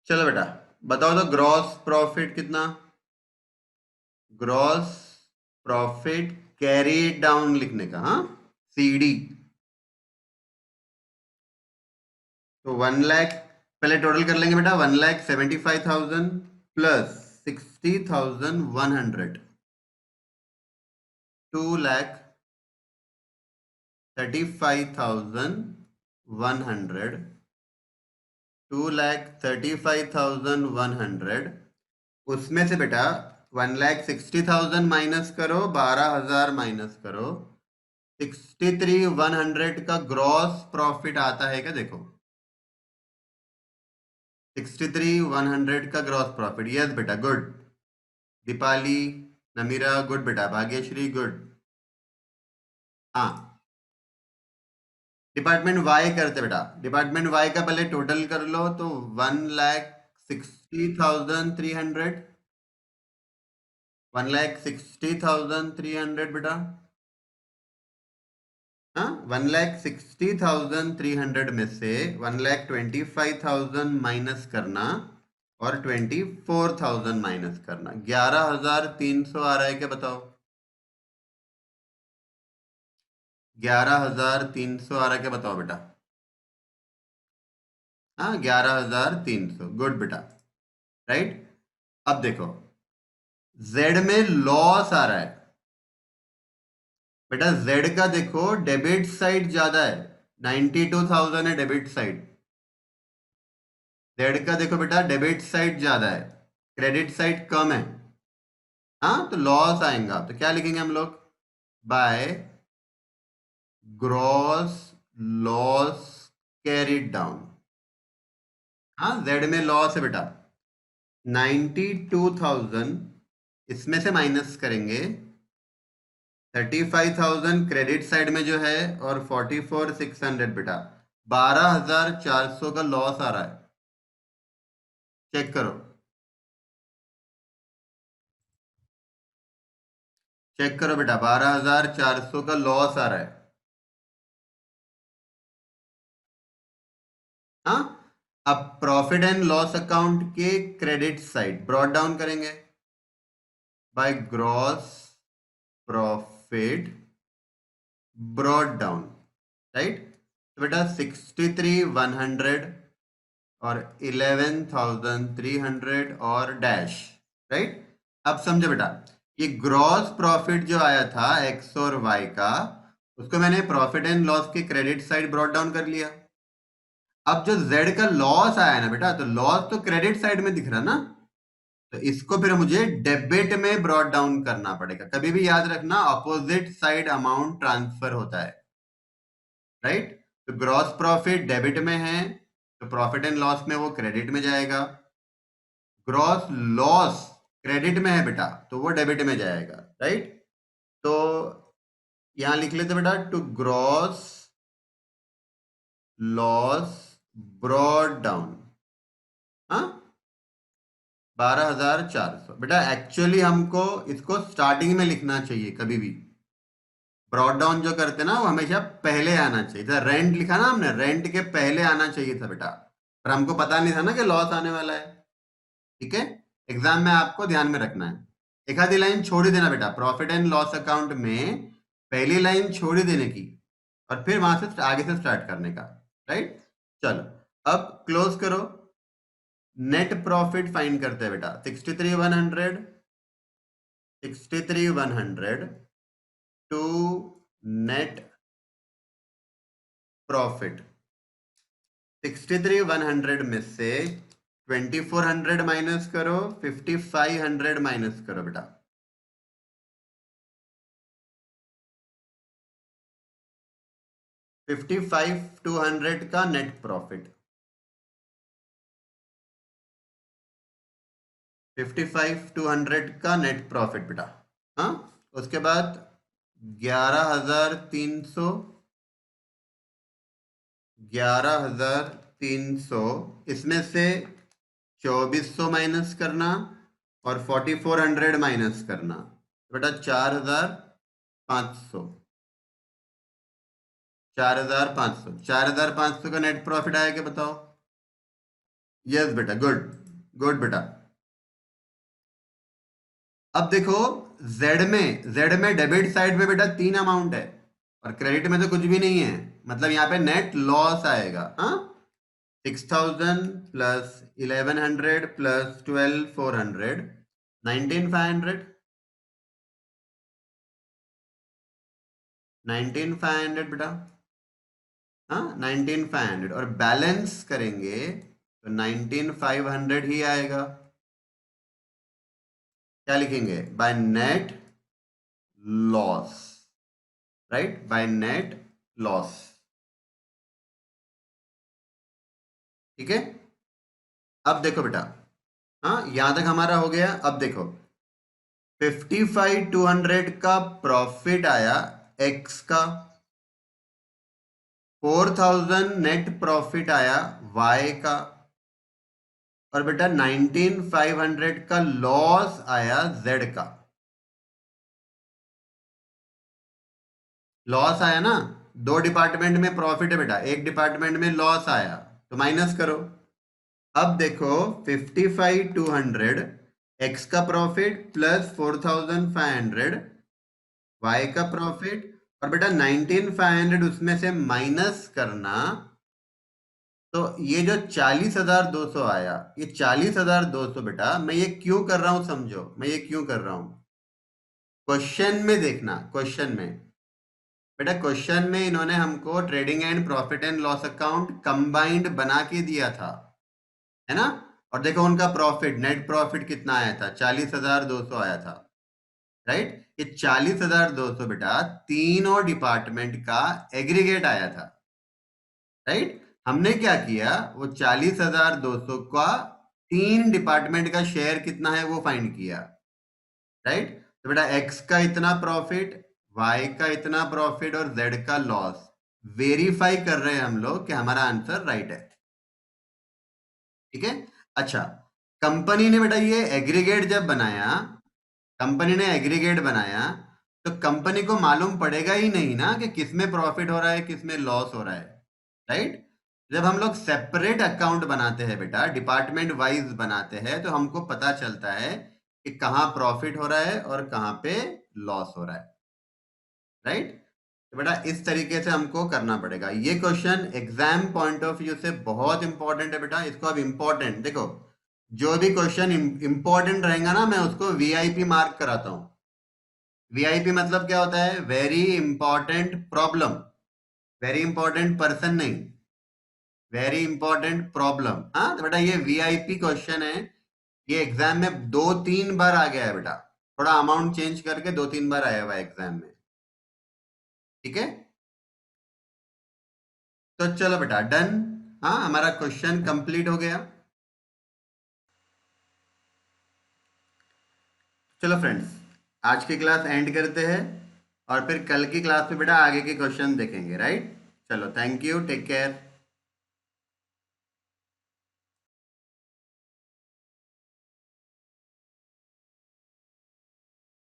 चलो बेटा बताओ तो ग्रॉस प्रॉफिट कितना, ग्रॉस प्रॉफिट कैरी डाउन लिखने का, हाँ सीडी। तो 1 लाख, पहले टोटल कर लेंगे बेटा, 1,75,000 प्लस 60,100, 2,35,100, 2,35,100। उसमें से बेटा 1,60,000 माइनस करो, 12,000 माइनस करो, 63,100 का ग्रॉस प्रॉफिट आता है क्या देखो, 63,100 का ग्रॉस प्रॉफिट। यस बेटा गुड, दीपाली, नमीरा गुड बेटा, भाग्यश्री गुड। हाँ डिपार्टमेंट वाई करते बेटा, डिपार्टमेंट वाई का पहले टोटल कर लो, तो 1,60,300, 1,60,300 बेटा। हाँ 1,60,300 में से 1,25,000 माइनस करना और 24,000 माइनस करना, 11,300 आ रहा है क्या बताओ, 11,300 आ रहा है क्या बताओ बेटा। हाँ 11,300 गुड बेटा, राइट। अब देखो जेड में लॉस आ रहा है बेटा, जेड का देखो डेबिट साइड ज्यादा है, 92,000 है डेबिट साइड। जेड का देखो बेटा डेबिट साइड ज्यादा है, क्रेडिट साइड कम है। हाँ तो लॉस आएगा, तो क्या लिखेंगे हम लोग, by gross loss carried down. हाँ जेड में लॉस है बेटा, 92,000 इसमें से माइनस करेंगे 35,000 क्रेडिट साइड में जो है, और 44,600 बेटा, 12,400 का लॉस आ रहा है। चेक करो, चेक करो बेटा, 12,400 का लॉस आ रहा है। हाँ अब प्रॉफिट एंड लॉस अकाउंट के क्रेडिट साइड ब्रॉट डाउन करेंगे by gross profit brought down, right. तो बेटा 63,100 और 11,300 और डैश, राइट। अब समझो बेटा, ये ग्रॉस प्रॉफिट जो आया था एक्स और वाई का, उसको मैंने प्रॉफिट एंड लॉस के क्रेडिट साइड ब्रॉट डाउन कर लिया। अब जो जेड का लॉस आया ना बेटा, तो लॉस तो क्रेडिट साइड में दिख रहा ना, तो इसको फिर मुझे डेबिट में ब्रॉट डाउन करना पड़ेगा। कभी भी याद रखना अपोजिट साइड अमाउंट ट्रांसफर होता है, राइट। तो ग्रॉस प्रॉफिट डेबिट में है, तो प्रॉफिट एंड लॉस में वो क्रेडिट में जाएगा। ग्रॉस लॉस क्रेडिट में है बेटा, तो वो डेबिट में जाएगा, राइट। तो यहां लिख लेते बेटा, to gross loss brought down, हाँ 12,400 बेटा। एक्चुअली हमको इसको स्टार्टिंग में लिखना चाहिए, कभी भी ब्रॉट डाउन जो करते ना वो हमेशा पहले आना चाहिए था। रेंट लिखा ना हमने, रेंट के पहले आना चाहिए था बेटा, पर हमको पता नहीं था ना कि लॉस आने वाला है। ठीक है, एग्जाम में आपको ध्यान में रखना है। एक आधी लाइन छोड़ ही देना बेटा, प्रॉफिट एंड लॉस अकाउंट में पहली लाइन छोड़ ही देने की और फिर वहां से आगे से स्टार्ट करने का, राइट। चलो अब क्लोज करो। नेट प्रॉफिट फाइंड करते हैं बेटा। 63,100 टू नेट प्रॉफिट। 63,100 में से 2,400 माइनस करो, 5,500 माइनस करो बेटा। 55,200 का नेट प्रॉफिट। 55,200 का नेट प्रॉफिट बेटा। हाँ, उसके बाद 11,300, 11,300 इसमें से 2,400 माइनस करना और 4,400 माइनस करना, बेटा 4,500। 4,500, 4,500 का नेट प्रॉफिट आया क्या बताओ? यस बेटा, गुड गुड बेटा। अब देखो, जेड में डेबिट साइड पे बेटा 3 अमाउंट है और क्रेडिट में तो कुछ भी नहीं है, मतलब यहाँ पे नेट लॉस आएगा। हाँ, 6,000 प्लस 1,100 प्लस 12,400, 19,500, 19,500 बेटा। हाँ, 19,500 और बैलेंस करेंगे तो 19,500 ही आएगा। क्या लिखेंगे? By net loss, right, by net loss. ठीक है, अब देखो बेटा। हाँ, यहां तक हमारा हो गया। अब देखो 55,200 का प्रॉफिट आया एक्स का, 4,000 नेट प्रॉफिट आया वाई का, और बेटा 19,500 का लॉस आया जेड का। लॉस आया ना, दो डिपार्टमेंट में प्रॉफिट है बेटा, एक डिपार्टमेंट में लॉस आया तो माइनस करो। अब देखो 55,200 एक्स का प्रॉफिट प्लस 4,500 वाई का प्रॉफिट, और बेटा 19,500 उसमें से माइनस करना, तो ये जो 40,200 आया, ये 40,200 बेटा, मैं ये क्यों कर रहा हूं समझो, मैं ये क्यों कर रहा हूं। क्वेश्चन में देखना, क्वेश्चन में बेटा, क्वेश्चन में इन्होंने हमको trading and profit and loss account combined बना के दिया था, है ना। और देखो उनका प्रॉफिट, नेट प्रॉफिट कितना आया था? 40,200 आया था, राइट। ये 40,200 बेटा तीनों डिपार्टमेंट का एग्रीगेट आया था, राइट। हमने क्या किया, वो 40,200 का तीन डिपार्टमेंट का शेयर कितना है वो फाइंड किया, राइट। तो बेटा एक्स का इतना प्रॉफिट, वाई का इतना प्रॉफिट और जेड का लॉस, वेरीफाई कर रहे हैं हम लोग कि हमारा आंसर राइट है। ठीक है, अच्छा, कंपनी ने बेटा ये एग्रीगेट जब बनाया, कंपनी ने एग्रीगेट बनाया, तो कंपनी को मालूम पड़ेगा ही नहीं ना कि किसमें प्रॉफिट हो रहा है किसमें लॉस हो रहा है, राइट। जब हम लोग सेपरेट अकाउंट बनाते हैं बेटा, डिपार्टमेंट वाइज बनाते हैं, तो हमको पता चलता है कि कहाँ प्रॉफिट हो रहा है और कहाँ पे लॉस हो रहा है, राइट। तो बेटा इस तरीके से हमको करना पड़ेगा। ये question exam point of view से बहुत इंपॉर्टेंट है बेटा, इसको अब इंपॉर्टेंट देखो, जो भी क्वेश्चन इंपॉर्टेंट रहेगा ना, मैं उसको वीआईपी मार्क कराता हूँ। वीआईपी मतलब क्या होता है? Very important problem, very important person नहीं, वेरी इंपॉर्टेंट प्रॉब्लम। हाँ, तो बेटा ये वीआईपी क्वेश्चन है, ये एग्जाम में 2-3 बार आ गया है बेटा, थोड़ा अमाउंट चेंज करके 2-3 बार आया हुआ है एग्जाम में। ठीक है, तो चलो बेटा डन। हाँ, हमारा क्वेश्चन कंप्लीट हो गया। चलो फ्रेंड्स, आज की क्लास एंड करते हैं और फिर कल की क्लास में बेटा आगे के क्वेश्चन देखेंगे, राइट। चलो, थैंक यू, टेक केयर।